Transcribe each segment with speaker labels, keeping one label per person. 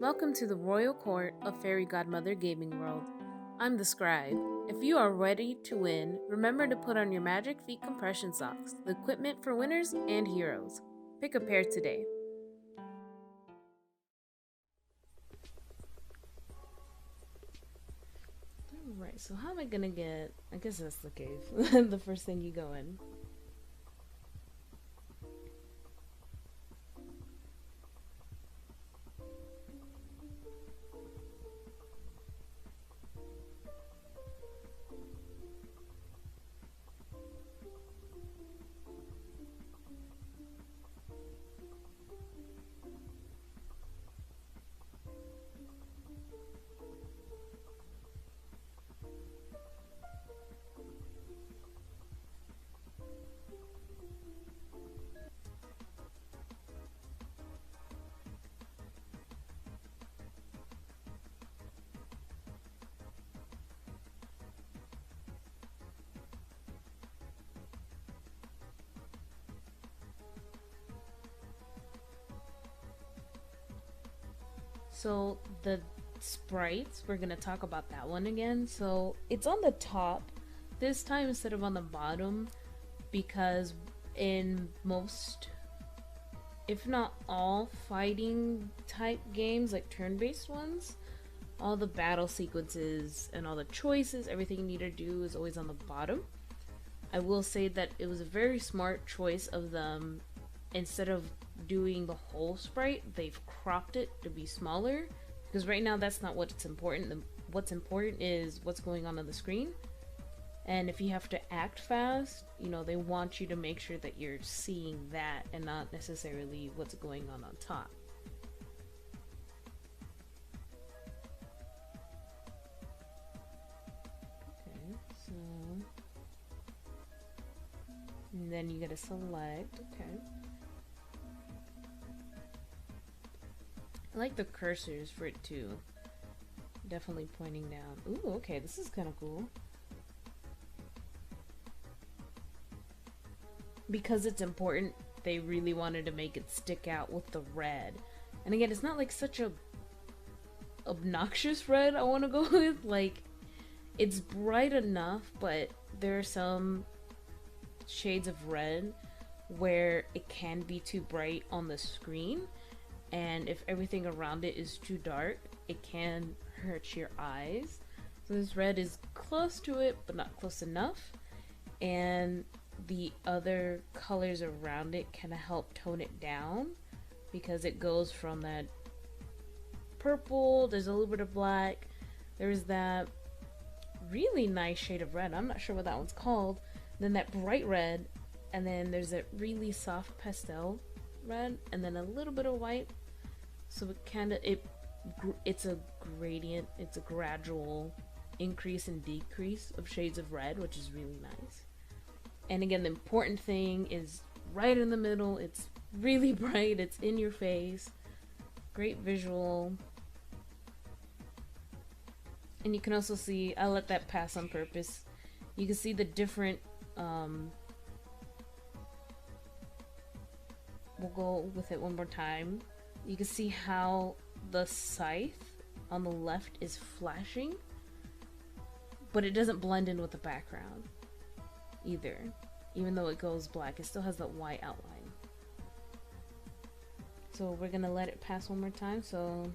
Speaker 1: Welcome to the Royal Court of Fairy Godmother Gaming World. I'm the Scribe. If you are ready to win, remember to put on your magic feet compression socks, the equipment for winners and heroes. Pick a pair today. Alright, so how am I gonna get... I guess that's the cave. The first thing you go in. So the sprites, we're gonna talk about that one again. So it's on the top this time instead of on the bottom because in most, if not all, fighting type games, like turn-based ones, all the battle sequences and all the choices, everything you need to do is always on the bottom. I will say that it was a very smart choice of them. Instead of doing the whole sprite, they've cropped it to be smaller, because right now that's not what's important. What's important is what's going on the screen, and if you have to act fast, you know, they want you to make sure that you're seeing that and not necessarily what's going on top. Okay, so and then you gotta select. Okay, I like the cursors for it too. Definitely pointing down. Ooh, okay, this is kind of cool. Because it's important, they really wanted to make it stick out with the red. And again, it's not like such a obnoxious red I want to go with. Like, it's bright enough, but there are some shades of red where it can be too bright on the screen, and if everything around it is too dark, it can hurt your eyes. So this red is close to it, but not close enough, and the other colors around it kind of help tone it down, because it goes from that purple, there's a little bit of black, there's that really nice shade of red, I'm not sure what that one's called, then that bright red, and then there's a really soft pastel red, and then a little bit of white. So it kind of, it's a gradient, it's a gradual increase and decrease of shades of red, which is really nice. And again, the important thing is right in the middle. It's really bright, it's in your face, great visual. And you can also see, I let that pass on purpose, you can see the different we'll go with it one more time. You can see how the scythe on the left is flashing, but it doesn't blend in with the background either. Even though it goes black, it still has that white outline. So we're gonna let it pass one more time. So,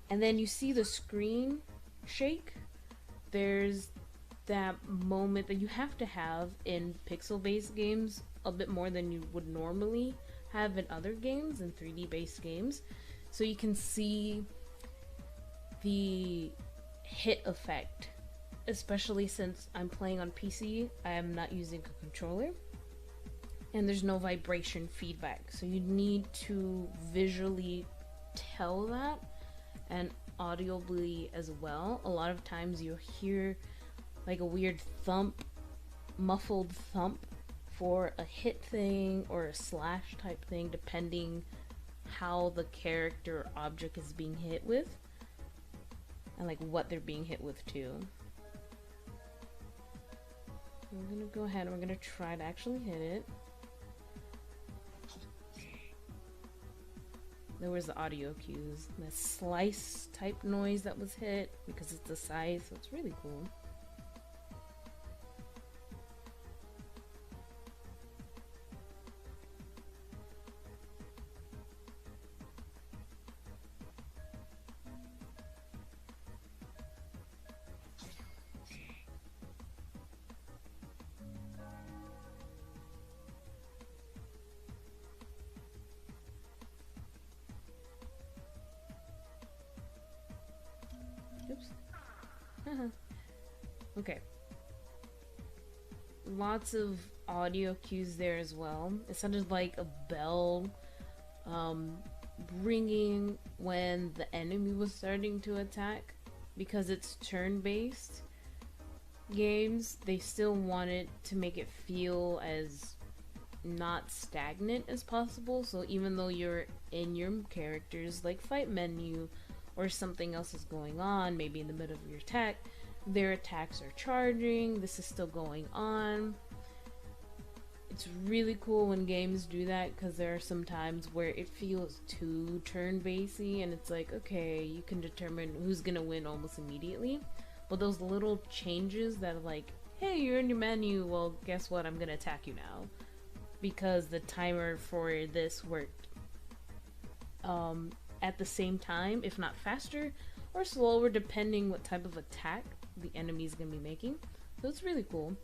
Speaker 1: and then you see the screen shake. There's that moment that you have to have in pixel-based games a bit more than you would normally have in other games, in 3D based games, so you can see the hit effect, especially since I'm playing on PC. I am not using a controller and there's no vibration feedback, so you need to visually tell that, and audibly as well. A lot of times you'll hear like a weird thump, muffled thump for a hit thing or a slash type thing, depending how the character or object is being hit with, and like what they're being hit with too. We're gonna go ahead and we're gonna try to actually hit it. There was the audio cues, the slice type noise that was hit because it's the size, so it's really cool. Oops. Okay. Lots of audio cues there as well. It sounded like a bell ringing when the enemy was starting to attack. Because it's turn-based games, they still wanted to make it feel as not stagnant as possible. So even though you're in your character's like fight menu or something else is going on, maybe in the middle of your attack, their attacks are charging, this is still going on. It's really cool when games do that, because there are some times where it feels too turn-basedy and it's like, okay, you can determine who's gonna win almost immediately. But those little changes that are like, hey, you're in your menu, well, guess what, I'm gonna attack you now, because the timer for this worked at the same time, if not faster or slower, depending what type of attack the enemy is gonna be making. So it's really cool.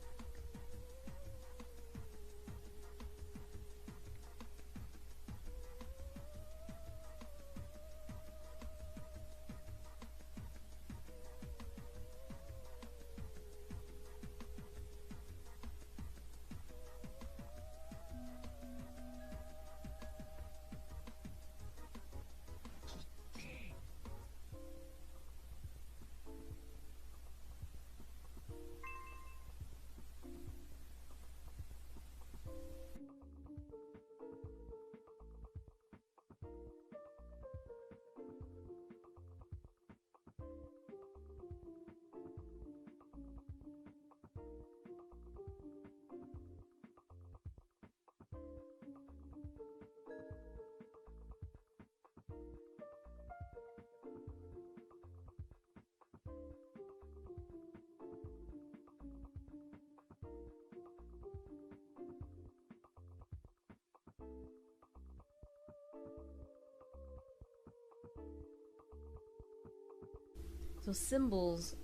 Speaker 1: So symbols,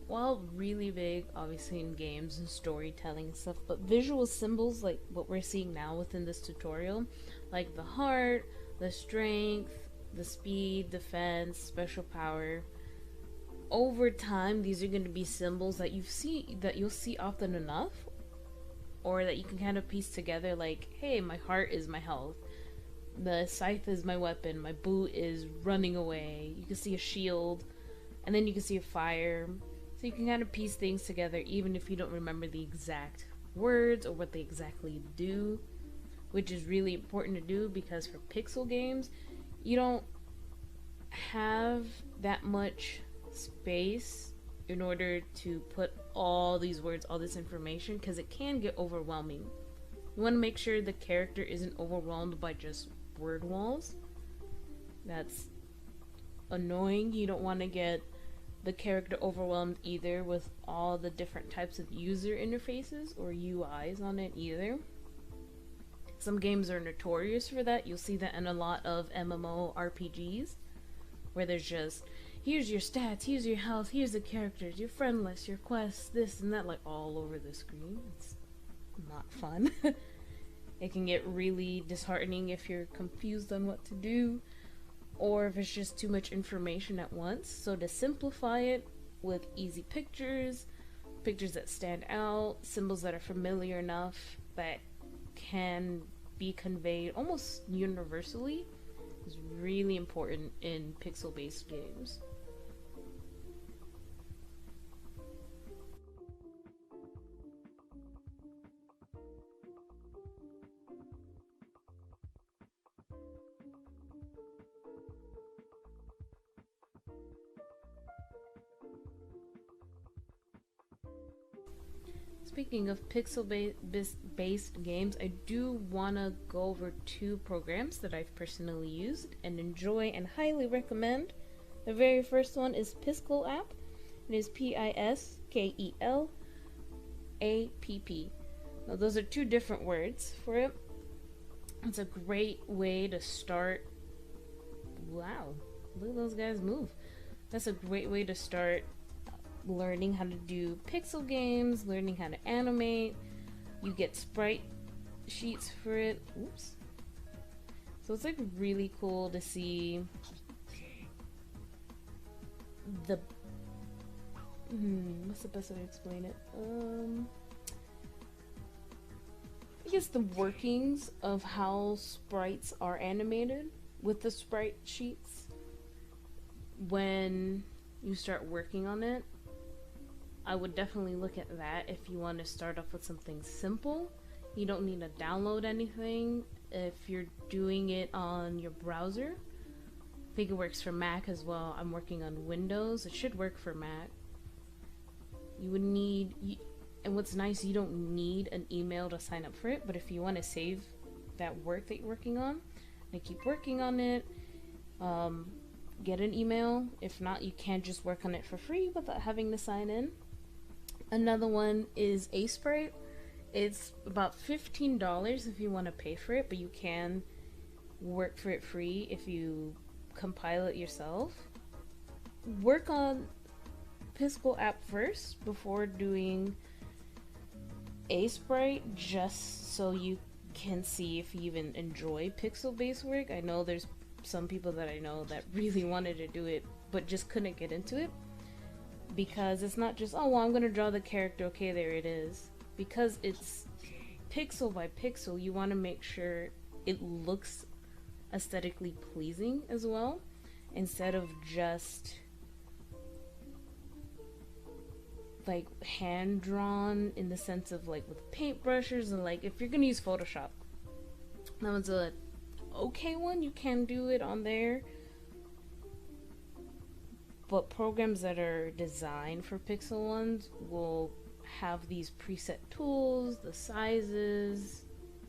Speaker 1: while really big, obviously in games and storytelling and stuff, but visual symbols like what we're seeing now within this tutorial, like the heart, the strength, the speed, defense, special power, over time these are going to be symbols that you'll see often enough, or that you can kind of piece together, like, hey, my heart is my health, the scythe is my weapon, my boot is running away. You can see a shield, and then you can see a fire. So you can kind of piece things together even if you don't remember the exact words or what they exactly do, which is really important to do, because for pixel games, you don't have that much space in order to put all these words, all this information, because it can get overwhelming. You want to make sure the character isn't overwhelmed by just word walls. That's annoying. You don't want to get the character overwhelmed either with all the different types of user interfaces or UIs on it either. Some games are notorious for that. You'll see that in a lot of MMO RPGs, where there's just, here's your stats, here's your health, here's the characters, your friend list, your quests, this and that, like all over the screen. It's not fun. It can get really disheartening if you're confused on what to do, or if it's just too much information at once. So to simplify it with easy pictures, pictures that stand out, symbols that are familiar enough that can be conveyed almost universally, is really important in pixel-based games. speaking of pixel-based games, I do want to go over two programs that I've personally used and enjoy and highly recommend. The very first one is Piskel app. It is Piskel app. Now those are two different words for it. It's a great way to start. Wow, look at those guys move. That's a great way to start learning how to do pixel games, learning how to animate. You get sprite sheets for it. Oops. So it's like really cool to see the what's the best way to explain it? I guess the workings of how sprites are animated with the sprite sheets. When you start working on it, I would definitely look at that if you want to start off with something simple. You don't need to download anything if you're doing it on your browser. I think it works for Mac as well. I'm working on Windows. It should work for Mac. You would need, and what's nice, you don't need an email to sign up for it, but if you want to save that work that you're working on and keep working on it, get an email. If not, you can just work on it for free without having to sign in. Another one is Sprite. It's about $15 if you want to pay for it, but you can work for it free if you compile it yourself. Work on Piskel app first before doing Sprite, just so you can see if you even enjoy pixel-based work. I know there's some people that I know that really wanted to do it but just couldn't get into it, because it's not just, oh well, I'm gonna draw the character, okay, there it is. Because it's pixel by pixel, you want to make sure it looks aesthetically pleasing as well, instead of just like hand drawn, in the sense of like with paintbrushes. And like if you're gonna use Photoshop, that one's a okay one, you can do it on there, but programs that are designed for pixel ones will have these preset tools, the sizes,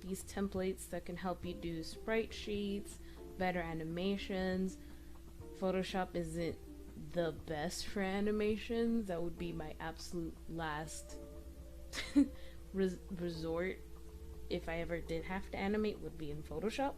Speaker 1: these templates that can help you do sprite sheets, better animations. Photoshop isn't the best for animations. That would be my absolute last resort if I ever did have to animate, would be in Photoshop.